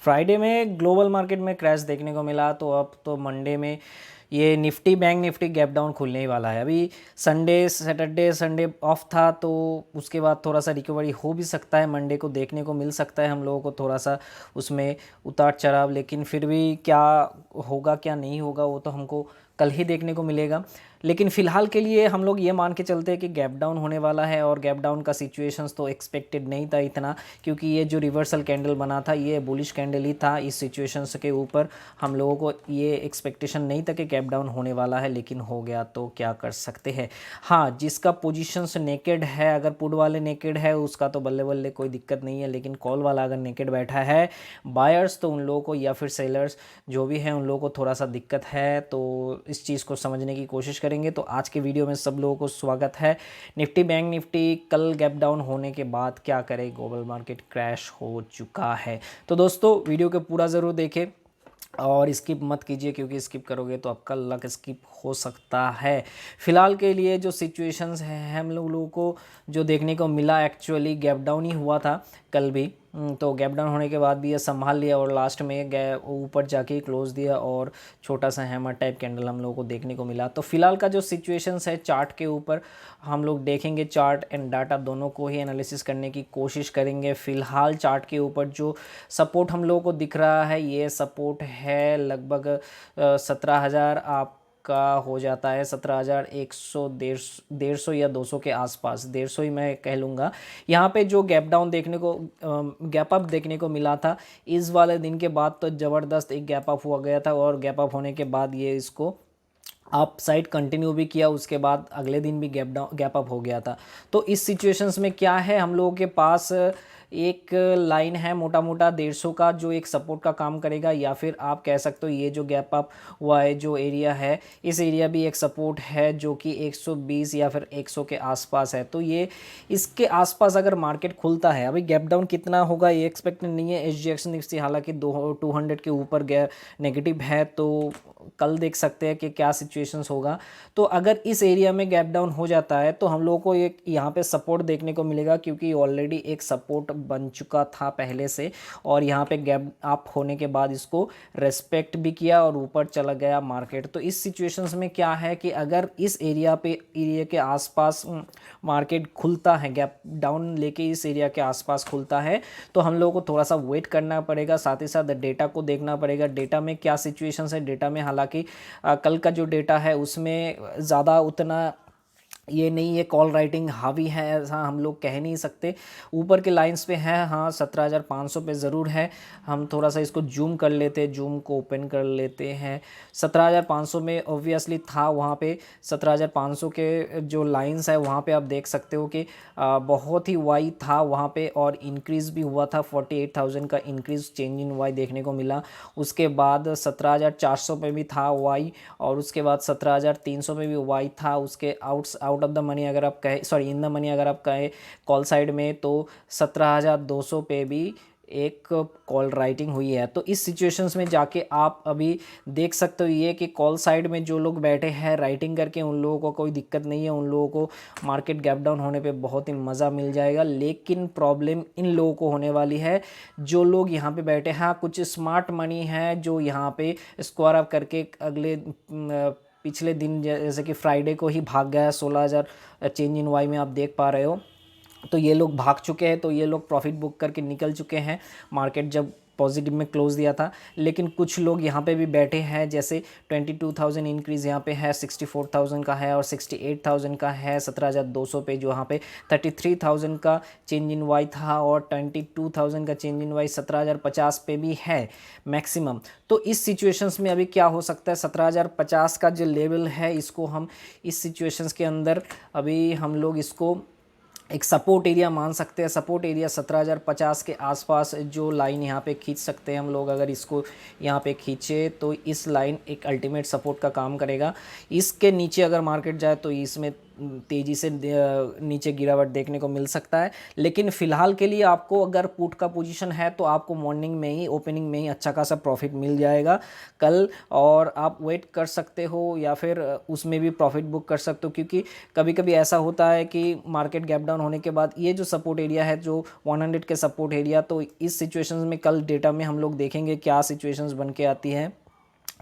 Friday में global market में crash देखने को मिला। तो अब तो मंडे में ये Nifty bank Nifty gap down खुलने ही वाला है। अभी संडे ऑफ था, तो उसके बाद थोड़ा सा रिकवरी हो भी सकता है, मंडे को देखने को मिल सकता है हम लोगों को थोड़ा सा उसमें उतार चढ़ाव। लेकिन फिर भी क्या होगा क्या नहीं होगा वो तो हमको कल ही देखने को मिलेगा। लेकिन फ़िलहाल के लिए हम लोग ये मान के चलते हैं कि गैप डाउन होने वाला है। और गैप डाउन का सिचुएशंस तो एक्सपेक्टेड नहीं था इतना, क्योंकि ये जो रिवर्सल कैंडल बना था ये बुलिश कैंडल ही था। इस सिचुएशंस के ऊपर हम लोगों को ये एक्सपेक्टेशन नहीं था कि गैप डाउन होने वाला है, लेकिन हो गया तो क्या कर सकते हैं। हाँ, जिसका पोजीशंस नेकेड है, अगर पुट वाले नेकेड है उसका तो बल्ले बल्ले कोई दिक्कत नहीं है, लेकिन कॉल वाला अगर नेकेड बैठा है बायर्स तो उन लोगों को या फिर सेलर्स जो भी हैं उन लोगों को थोड़ा सा दिक्कत है। तो इस चीज़ को समझने की कोशिश करेंगे। तो आज के वीडियो में सब लोगों को स्वागत है। निफ्टी बैंक निफ्टी कल गैप डाउन होने के बाद क्या करे, ग्लोबल मार्केट क्रैश हो चुका है। तो दोस्तों वीडियो को पूरा ज़रूर देखें और स्किप मत कीजिए, क्योंकि स्किप करोगे तो आपका लक स्किप हो सकता है। फ़िलहाल के लिए जो सिचुएशंस हैं हम लोगों को जो देखने को मिला, एक्चुअली गैप डाउन ही हुआ था कल भी। तो गैप डाउन होने के बाद भी ये संभाल लिया और लास्ट में ऊपर जाके क्लोज दिया और छोटा सा हैमर टाइप कैंडल हम लोगों को देखने को मिला। तो फिलहाल का जो सिचुएशंस है चार्ट के ऊपर हम लोग देखेंगे, चार्ट एंड डाटा दोनों को ही एनालिसिस करने की कोशिश करेंगे। फ़िलहाल चार्ट के ऊपर जो सपोर्ट हम लोगों को दिख रहा है ये सपोर्ट है लगभग 17,000 आपका हो जाता है 17,100 150 या 200 के आसपास, 150 ही मैं कह लूँगा। यहाँ पे जो गैप डाउन देखने को गैप अप देखने को मिला था इस वाले दिन के बाद, तो ज़बरदस्त एक गैप अप हुआ गया था और गैप अप होने के बाद ये इसको अप साइड कंटिन्यू भी किया, उसके बाद अगले दिन भी गैप अप हो गया था। तो इस सिचुएशंस में क्या है, हम लोगों के पास एक लाइन है मोटा मोटा 150 का जो एक सपोर्ट का काम करेगा, या फिर आप कह सकते हो ये जो गैप अप हुआ है जो एरिया है इस एरिया भी एक सपोर्ट है जो कि 120 या फिर 100 के आसपास है। तो ये इसके आसपास अगर मार्केट खुलता है, अभी गैप डाउन कितना होगा ये एक्सपेक्टेड नहीं है। SGX निफ्टी हालांकि 200 के ऊपर नेगेटिव है, तो कल देख सकते हैं कि क्या सिचुएशंस होगा। तो अगर इस एरिया में गैप डाउन हो जाता है तो हम लोगों को एक यहाँ पे सपोर्ट देखने को मिलेगा, क्योंकि ऑलरेडी एक सपोर्ट बन चुका था पहले से और यहाँ पे गैप अप होने के बाद इसको रेस्पेक्ट भी किया और ऊपर चला गया मार्केट। तो इस सिचुएशंस में क्या है कि अगर इस एरिया के आसपास मार्केट खुलता है, गैप डाउन लेके इस एरिया के आसपास खुलता है, तो हम लोगों को थोड़ा सा वेट करना पड़ेगा, साथ ही साथ डेटा को देखना पड़ेगा। डेटा में क्या सिचुएशंस है, डेटा में हालांकि कल का जो डेटा है उसमें ज़्यादा उतना ये नहीं है, कॉल राइटिंग हावी है ऐसा हम लोग कह नहीं सकते। ऊपर के लाइंस पे है, हाँ 17,500 पे ज़रूर है। हम थोड़ा सा इसको जूम कर लेते हैं, जूम को ओपन कर लेते हैं। 17,500 में ऑब्वियसली था, वहाँ पे 17,500 के जो लाइंस है वहाँ पे आप देख सकते हो कि बहुत ही वाई था वहाँ पे और इंक्रीज़ भी हुआ था। 48,000 का इंक्रीज़ चेंज इन वाई देखने को मिला। उसके बाद 17,400 पे भी था वाई और उसके बाद 17,300 पे भी वाई था। उसके आउट ऑफ द मनी अगर आप कहें, सॉरी इन द मनी अगर आप कहें कॉल साइड में, तो 17,200 पे भी एक कॉल राइटिंग हुई है। तो इस सिचुएशंस में जाके आप अभी देख सकते हो ये कि कॉल साइड में जो लोग बैठे हैं राइटिंग करके उन लोगों को कोई दिक्कत नहीं है, उन लोगों को मार्केट गैप डाउन होने पे बहुत ही मज़ा मिल जाएगा। लेकिन प्रॉब्लम इन लोगों को होने वाली है जो लोग यहाँ पे बैठे हैं। हाँ, कुछ स्मार्ट मनी है जो यहाँ पे स्क्वायर अप करके अगले पिछले दिन जैसे कि फ्राइडे को ही भाग गया है 16,000 चेंज इन वाई में आप देख पा रहे हो। तो ये लोग भाग चुके हैं, तो ये लोग प्रॉफिट बुक करके निकल चुके हैं मार्केट जब पॉजिटिव में क्लोज दिया था। लेकिन कुछ लोग यहाँ पे भी बैठे हैं, जैसे 22,000 इंक्रीज़ यहाँ पे है, 64,000 का है और 68,000 का है 17,200 पे, जो यहाँ पे 33,000 का चेंज इन वाई था और 22,000 का चेंज इन वाई 17,050 पे भी है मैक्सिमम। तो इस सिचुएशंस में अभी क्या हो सकता है, 17,050 का जो लेवल है इसको हम इस सिचुएशंस के अंदर अभी हम लोग इसको एक सपोर्ट एरिया मान सकते हैं। सपोर्ट एरिया 17,050 के आसपास जो लाइन यहाँ पे खींच सकते हैं हम लोग। अगर इसको यहाँ पे खींचे तो इस लाइन एक अल्टीमेट सपोर्ट का काम करेगा। इसके नीचे अगर मार्केट जाए तो इसमें तेज़ी से नीचे गिरावट देखने को मिल सकता है। लेकिन फ़िलहाल के लिए आपको अगर पुट का पोजीशन है तो आपको मॉर्निंग में ही, ओपनिंग में ही अच्छा खासा प्रॉफिट मिल जाएगा कल, और आप वेट कर सकते हो या फिर उसमें भी प्रॉफिट बुक कर सकते हो, क्योंकि कभी कभी ऐसा होता है कि मार्केट गैप डाउन होने के बाद ये जो सपोर्ट एरिया है, जो 100 के सपोर्ट एरिया, तो इस सिचुएशंस में कल डेटा में हम लोग देखेंगे क्या सिचुएशंस बन के आती है,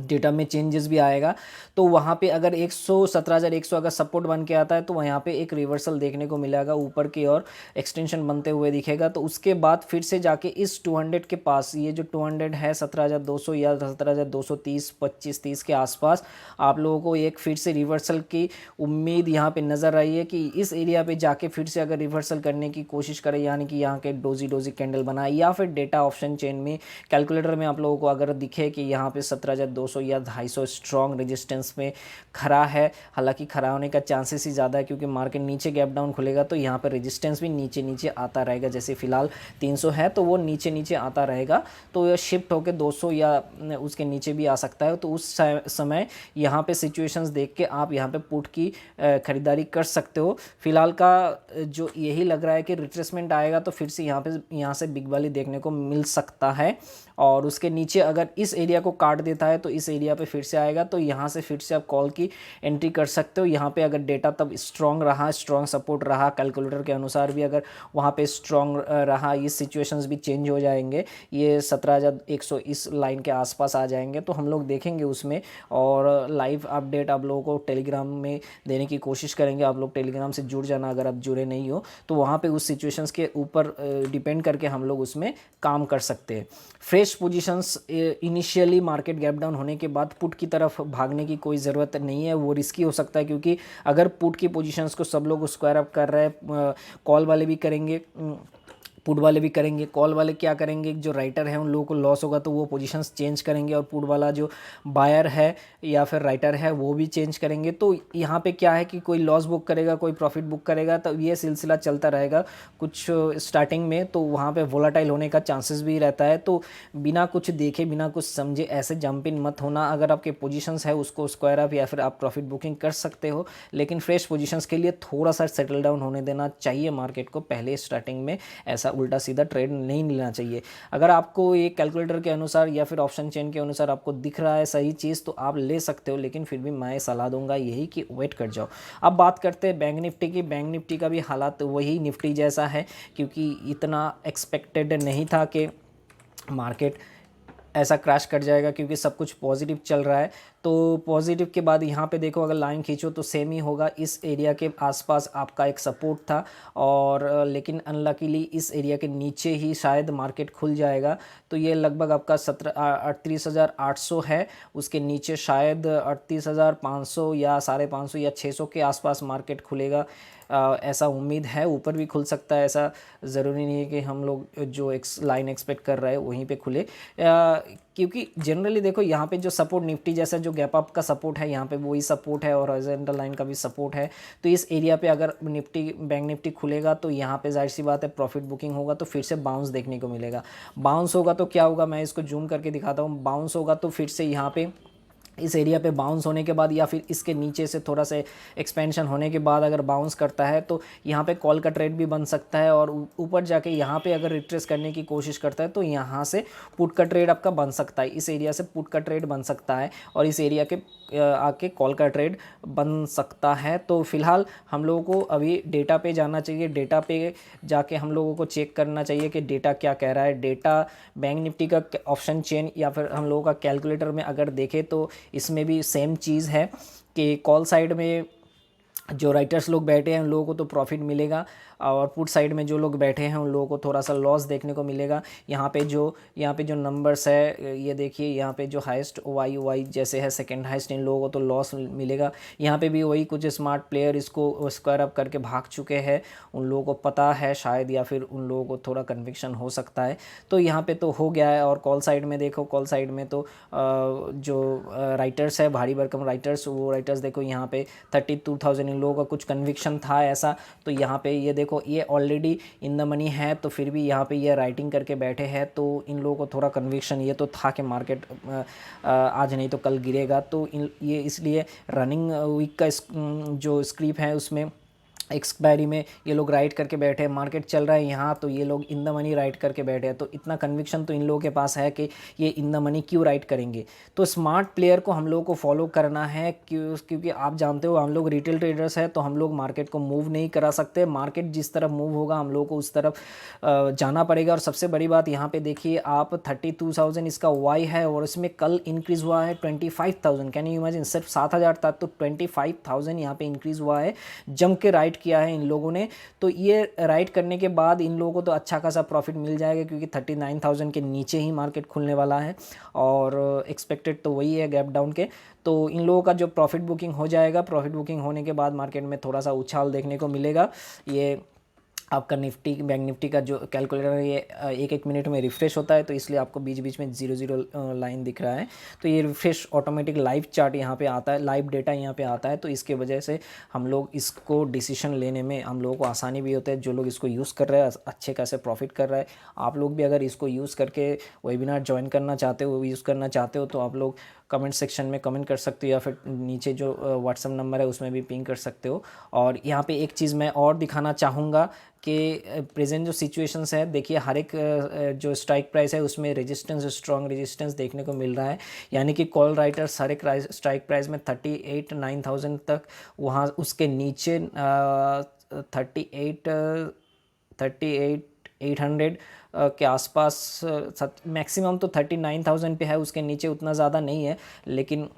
डेटा में चेंजेस भी आएगा। तो वहाँ पे अगर 117,100 अगर सपोर्ट बन के आता है तो यहाँ पे एक रिवर्सल देखने को मिलेगा ऊपर की ओर, एक्सटेंशन बनते हुए दिखेगा। तो उसके बाद फिर से जाके इस 200 के पास, ये जो 200 है 17,200 या 17,230, 25-30 के आसपास आप लोगों को एक फिर से रिवर्सल की उम्मीद यहाँ पे नज़र आई है कि इस एरिया पे जाके फिर से अगर रिवर्सल करने की कोशिश करें, यानी कि यहाँ के डोजी कैंडल बनाए, या फिर डेटा ऑप्शन चेन में कैलकुलेटर में आप लोगों को अगर दिखे कि यहाँ पे 17,200 या 250 स्ट्रॉन्ग रेजिस्टेंस में खड़ा है। हालांकि खड़ा होने का चांसेस ही ज़्यादा है, क्योंकि मार्केट नीचे गैप डाउन खुलेगा तो यहाँ पर रेजिस्टेंस भी नीचे नीचे आता रहेगा। जैसे फिलहाल 300 है तो वो नीचे नीचे आता रहेगा, तो ये शिफ्ट होकर 200 या उसके नीचे भी आ सकता है। तो उस समय यहाँ पे सिचुएशंस देख के आप यहाँ पे पुट की खरीदारी कर सकते हो। फिलहाल का जो यही लग रहा है कि रिट्रेसमेंट आएगा तो फिर से यहाँ से बिग वाली देखने को मिल सकता है, और उसके नीचे अगर इस एरिया को काट देता है तो इस एरिया पे फिर से आएगा, तो यहाँ से फिर से आप कॉल की एंट्री कर सकते हो। यहाँ पे अगर डेटा तब स्ट्रॉन्ग रहा, स्ट्रॉन्ग सपोर्ट रहा, कैलकुलेटर के अनुसार भी अगर वहाँ पे स्ट्रॉन्ग रहा, ये सिचुएशंस भी चेंज हो जाएंगे, ये 17,100 इस लाइन के आसपास आ जाएंगे, तो हम लोग देखेंगे उसमें, और लाइव अपडेट आप लोगों को टेलीग्राम में देने की कोशिश करेंगे। आप लोग टेलीग्राम से जुड़ जाना अगर आप जुड़े नहीं हो, तो वहाँ पे उस सिचुएशंस के ऊपर डिपेंड करके हम लोग उसमें काम कर सकते हैं। Fresh positions initially market gap down होने के बाद पुट की तरफ भागने की कोई ज़रूरत नहीं है, वो रिस्की हो सकता है, क्योंकि अगर पुट की पोजीशंस को सब लोग स्क्वायर अप कर रहे हैं, कॉल वाले भी करेंगे, पुट वाले भी करेंगे। कॉल वाले क्या करेंगे, जो राइटर है उन लोगों को लॉस होगा तो वो पोजीशंस चेंज करेंगे, और पुट वाला जो बायर है या फिर राइटर है वो भी चेंज करेंगे। तो यहाँ पे क्या है कि कोई लॉस बुक करेगा, कोई प्रॉफिट बुक करेगा, तो ये सिलसिला चलता रहेगा कुछ स्टार्टिंग में, तो वहाँ पे वोलाटाइल होने का चांसेस भी रहता है। तो बिना कुछ देखे, बिना कुछ समझे ऐसे जंप इन मत होना। अगर आपके पोजीशंस है उसको स्क्वायर अप या फिर आप प्रॉफिट बुकिंग कर सकते हो, लेकिन फ्रेश पोजीशंस के लिए थोड़ा सा सेटल डाउन होने देना चाहिए मार्केट को। पहले स्टार्टिंग में ऐसा उल्टा सीधा ट्रेड नहीं लेना चाहिए। अगर आपको ये कैलकुलेटर के अनुसार या फिर ऑप्शन चेन के अनुसार आपको दिख रहा है सही चीज़ तो आप ले सकते हो, लेकिन फिर भी मैं सलाह दूंगा यही कि वेट कर जाओ। अब बात करते हैं बैंक निफ्टी की। बैंक निफ्टी का भी हालात वही निफ्टी जैसा है, क्योंकि इतना एक्सपेक्टेड नहीं था कि मार्केट ऐसा क्रैश कर जाएगा, क्योंकि सब कुछ पॉजिटिव चल रहा है। तो पॉजिटिव के बाद यहाँ पे देखो, अगर लाइन खींचो तो सेम ही होगा। इस एरिया के आसपास आपका एक सपोर्ट था, और लेकिन अनलकीली इस एरिया के नीचे ही शायद मार्केट खुल जाएगा। तो ये लगभग आपका 38,800 है, उसके नीचे शायद 38,500 या 550 या 600 के आसपास मार्केट खुलेगा, ऐसा उम्मीद है। ऊपर भी खुल सकता है, ऐसा ज़रूरी नहीं है कि हम लोग जो लाइन एक्सपेक्ट कर रहे हैं वहीं पे खुले, क्योंकि जनरली देखो यहाँ पे जो सपोर्ट निफ्टी जैसा जो गैप अप का सपोर्ट है, यहाँ पे वही सपोर्ट है, और हॉरिजॉन्टल लाइन का भी सपोर्ट है। तो इस एरिया पे अगर निफ्टी, बैंक निफ्टी खुलेगा तो यहाँ पे जाहिर सी बात है प्रॉफिट बुकिंग होगा, तो फिर से बाउंस देखने को मिलेगा। बाउंस होगा तो क्या होगा, मैं इसको जूम करके दिखाता हूँ। बाउंस होगा तो फिर से यहाँ पे इस एरिया पे बाउंस होने के बाद, या फिर इसके नीचे से थोड़ा सा एक्सपेंशन होने के बाद अगर बाउंस करता है तो यहाँ पे कॉल का ट्रेड भी बन सकता है, और ऊपर जाके यहाँ पे अगर रिट्रेस करने की कोशिश करता है तो यहाँ से पुट का ट्रेड आपका बन सकता है। इस एरिया से पुट का ट्रेड बन सकता है, और इस एरिया के आके कॉल का ट्रेड बन सकता है। तो फिलहाल हम लोगों को अभी डेटा पे जाना चाहिए। डेटा पे जाके हम लोगों को चेक करना चाहिए कि डेटा क्या कह रहा है। डेटा बैंक निफ्टी का ऑप्शन चेन या फिर हम लोगों का कैलकुलेटर में अगर देखें तो इसमें भी सेम चीज़ है कि कॉल साइड में जो राइटर्स लोग बैठे हैं उन लोगों को तो प्रॉफिट मिलेगा, और पुट साइड में जो लोग बैठे हैं उन लोगों को थोड़ा सा लॉस देखने को मिलेगा। यहाँ पे जो नंबर्स है, ये देखिए, यहाँ पे जो हाईएस्ट वाई जैसे है सेकंड हाईएस्ट, इन लोगों को तो लॉस मिलेगा। यहाँ पे भी वही कुछ स्मार्ट प्लेयर इसको स्क्वायर अप करके भाग चुके हैं, उन लोगों को पता है शायद, या फिर उन लोगों को थोड़ा कन्विक्शन हो सकता है। तो यहाँ पे तो हो गया है। और कॉल साइड में देखो, कॉल साइड में तो जो राइटर्स है, भारी भरकम राइटर्स, वो राइटर्स देखो यहाँ पे 32,000 इन इन लोगों का कुछ कन्विक्शन था ऐसा, तो यहाँ पे ये देखो ये ऑलरेडी इन द मनी है, तो फिर भी यहाँ पे ये राइटिंग करके बैठे हैं, तो इन लोगों को थोड़ा कन्विक्शन ये तो था कि मार्केट आज नहीं तो कल गिरेगा, तो ये इसलिए रनिंग वीक का जो स्क्रिप्ट है उसमें एक्सपायरी में ये लोग राइट करके बैठे हैं, मार्केट चल रहा है यहाँ तो ये लोग इन द मनी राइट करके बैठे हैं, तो इतना कन्विक्शन तो इन लोगों के पास है कि ये इन द मनी क्यों राइट करेंगे। तो स्मार्ट प्लेयर को हम लोगों को फॉलो करना है, क्योंकि आप जानते हो हम लोग रिटेल ट्रेडर्स हैं, तो हम लोग मार्केट को मूव नहीं करा सकते, मार्केट जिस तरफ मूव होगा हम लोग को उस तरफ जाना पड़ेगा। और सबसे बड़ी बात यहाँ पे देखिए आप 32,000 इसका वाई है और इसमें कल इंक्रीज़ हुआ है 25,000, कैन यू इमेजिन, सिर्फ 7,000 था तो 25,000 यहाँ पे इंक्रीज़ हुआ है, जम के राइट किया है इन लोगों ने। तो ये राइट करने के बाद इन लोगों को तो अच्छा खासा प्रॉफिट मिल जाएगा, क्योंकि 39,000 के नीचे ही मार्केट खुलने वाला है और एक्सपेक्टेड तो वही है गैप डाउन के। तो इन लोगों का जो प्रॉफिट बुकिंग हो जाएगा, प्रॉफिट बुकिंग होने के बाद मार्केट में थोड़ा सा उछाल देखने को मिलेगा। ये आपका निफ्टी बैंक निफ्टी का जो कैलकुलेटर है ये एक एक मिनट में रिफ़्रेश होता है, तो इसलिए आपको बीच बीच में 0 लाइन दिख रहा है। तो ये रिफ़्रेश ऑटोमेटिक लाइव चार्ट यहाँ पे आता है, लाइव डेटा यहाँ पे आता है, तो इसके वजह से हम लोग इसको डिसीजन लेने में हम लोगों को आसानी भी होता है। जो लोग इसको यूज़ कर रहे हैं अच्छे खासे प्रॉफिट कर रहा है। आप लोग भी अगर इसको यूज़ करके वेबिनार ज्वाइन करना चाहते हो, यूज़ करना चाहते हो, तो आप लोग कमेंट सेक्शन में कमेंट कर सकते हो या फिर नीचे जो व्हाट्सएप नंबर है उसमें भी पिंग कर सकते हो। और यहाँ पे एक चीज़ मैं और दिखाना चाहूँगा कि प्रेजेंट जो सिचुएशंस है, देखिए हर एक जो स्ट्राइक प्राइस है उसमें रेजिस्टेंस, स्ट्रॉन्ग रेजिस्टेंस देखने को मिल रहा है, यानी कि कॉल राइटर्स हर एक स्ट्राइक प्राइस में 38,900 तक, वहाँ उसके नीचे 38,800 के आसपास, मैक्सिमम तो 39,000 पे है, उसके नीचे उतना ज़्यादा नहीं है। लेकिन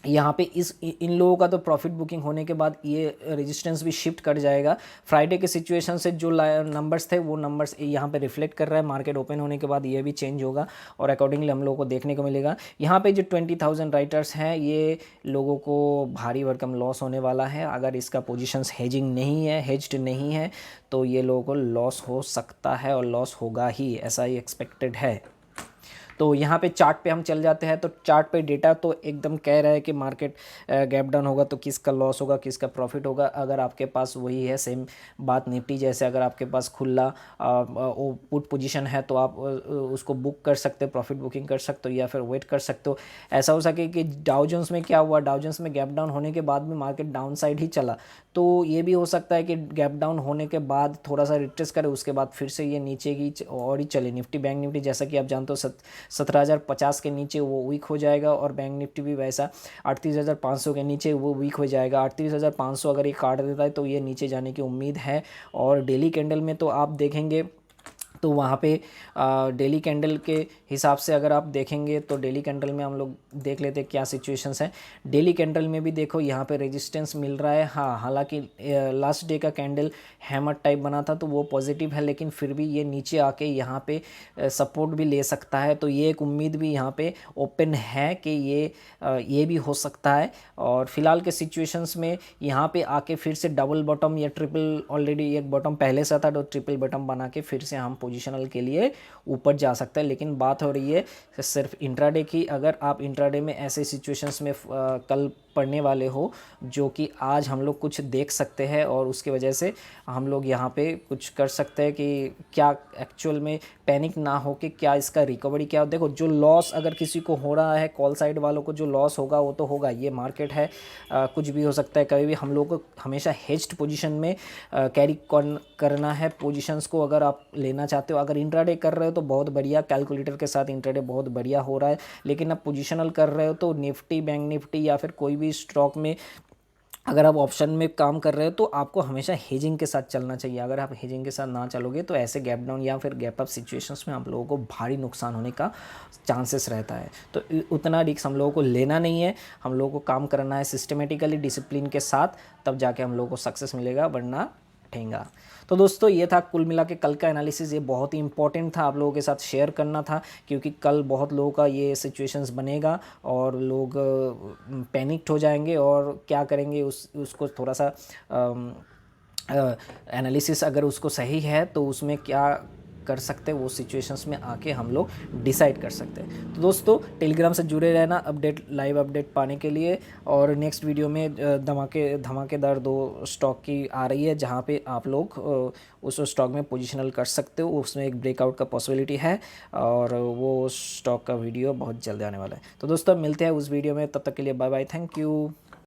यहाँ पे इन लोगों का तो प्रॉफिट बुकिंग होने के बाद ये रेजिस्टेंस भी शिफ्ट कर जाएगा। फ्राइडे के सिचुएशन से जो नंबर्स थे वो नंबर्स यहाँ पे रिफ्लेक्ट कर रहा है, मार्केट ओपन होने के बाद ये भी चेंज होगा और अकॉर्डिंगली हम लोगों को देखने को मिलेगा। यहाँ पे जो 20,000 राइटर्स हैं ये लोगों को भारी भरकम लॉस होने वाला है। अगर इसका पोजिशंस हेजिंग नहीं है, हेज्ड नहीं है, तो ये लोगों को लॉस हो सकता है और लॉस होगा ही, ऐसा ही एक्सपेक्टेड है। तो यहाँ पे चार्ट पे हम चल जाते हैं, तो चार्ट पे डेटा तो एकदम कह रहा है कि मार्केट गैप डाउन होगा तो किसका लॉस होगा किसका प्रॉफिट होगा। अगर आपके पास वही है सेम बात निफ्टी जैसे, अगर आपके पास खुला पुट पोजीशन है तो आप उसको बुक कर सकते हो, प्रॉफिट बुकिंग कर सकते हो या फिर वेट कर सकते हो। ऐसा हो सके कि डाउ जोन्स में क्या हुआ, डाउ जोन्स में गैप डाउन होने के बाद भी मार्केट डाउन साइड ही चला, तो ये भी हो सकता है कि गैप डाउन होने के बाद थोड़ा सा रिट्रेस करे, उसके बाद फिर से ये नीचे की और ही चले। निफ्टी बैंक निफ्टी जैसा कि आप जानते हो 17,050 के नीचे वो वीक हो जाएगा और बैंक निफ्टी भी वैसा 38,500 के नीचे वो वीक हो जाएगा। 38,500 अगर ये काट देता है तो ये नीचे जाने की उम्मीद है। और डेली कैंडल में तो आप देखेंगे तो वहाँ पे डेली कैंडल के हिसाब से अगर आप देखेंगे तो डेली कैंडल में हम लोग देख लेते हैं क्या सिचुएशंस हैं। डेली कैंडल में भी देखो यहाँ पे रेजिस्टेंस मिल रहा है। हाँ, हालांकि लास्ट डे का कैंडल हैमर टाइप बना था तो वो पॉजिटिव है, लेकिन फिर भी ये नीचे आके यहाँ पे सपोर्ट भी ले सकता है। तो ये एक उम्मीद भी यहाँ पे ओपन है कि ये भी हो सकता है। और फिलहाल के सिचुएशंस में यहाँ पे आके फिर से डबल बॉटम या ट्रिपल, ऑलरेडी एक बॉटम पहले से था तो ट्रिपल बॉटम बना के फिर से हम पोजिशनल के लिए ऊपर जा सकता है। लेकिन बात हो रही है सिर्फ इंट्राडे की। अगर आप इंट्राडे में ऐसे सिचुएशंस में कल पढ़ने वाले हो जो कि आज हम लोग कुछ देख सकते हैं और उसके वजह से हम लोग यहाँ पे कुछ कर सकते हैं कि क्या एक्चुअल में पैनिक ना हो कि क्या इसका रिकवरी क्या हो। देखो जो लॉस अगर किसी को हो रहा है, कॉल साइड वालों को जो लॉस होगा वो तो होगा, ये मार्केट है, कुछ भी हो सकता है कभी भी। हम लोग को हमेशा हेज्ड पोजीशन में कैरी करना है पोजीशंस को अगर आप लेना चाहते हो। अगर इंट्राडे कर रहे हो तो बहुत बढ़िया, कैलकुलेटर के साथ इंट्राडे बहुत बढ़िया हो रहा है। लेकिन अब पोजीशनल कर रहे हो तो निफ्टी बैंक निफ्टी या फिर कोई भी स्टॉक में अगर आप ऑप्शन में काम कर रहे हो तो आपको हमेशा हेजिंग के साथ चलना चाहिए। अगर आप हेजिंग के साथ ना चलोगे तो ऐसे गैप डाउन या फिर गैप अप सिचुएशंस में आप लोगों को भारी नुकसान होने का चांसेस रहता है। तो उतना रिस्क हम लोगों को लेना नहीं है, हम लोगों को काम करना है सिस्टमेटिकली डिसिप्लिन के साथ, तब जाके हम लोगों को सक्सेस मिलेगा, वरना ठेंगा। तो दोस्तों ये था कुल मिला के कल का एनालिसिस। ये बहुत ही इंपॉर्टेंट था आप लोगों के साथ शेयर करना था, क्योंकि कल बहुत लोगों का ये सिचुएशंस बनेगा और लोग पैनिक्ड हो जाएंगे और क्या करेंगे उसको थोड़ा सा एनालिसिस अगर उसको सही है तो उसमें क्या कर सकते हैं, वो सिचुएशंस में आके हम लोग डिसाइड कर सकते हैं। तो दोस्तों टेलीग्राम से जुड़े रहना अपडेट, लाइव अपडेट पाने के लिए। और नेक्स्ट वीडियो में धमाकेदार 2 स्टॉक की आ रही है जहाँ पे आप लोग उस स्टॉक में पोजिशनल कर सकते हो, उसमें एक ब्रेकआउट का पॉसिबिलिटी है और वो स्टॉक का वीडियो बहुत जल्द आने वाला है। तो दोस्तों मिलते हैं उस वीडियो में, तब तक के लिए बाय बाय, थैंक यू।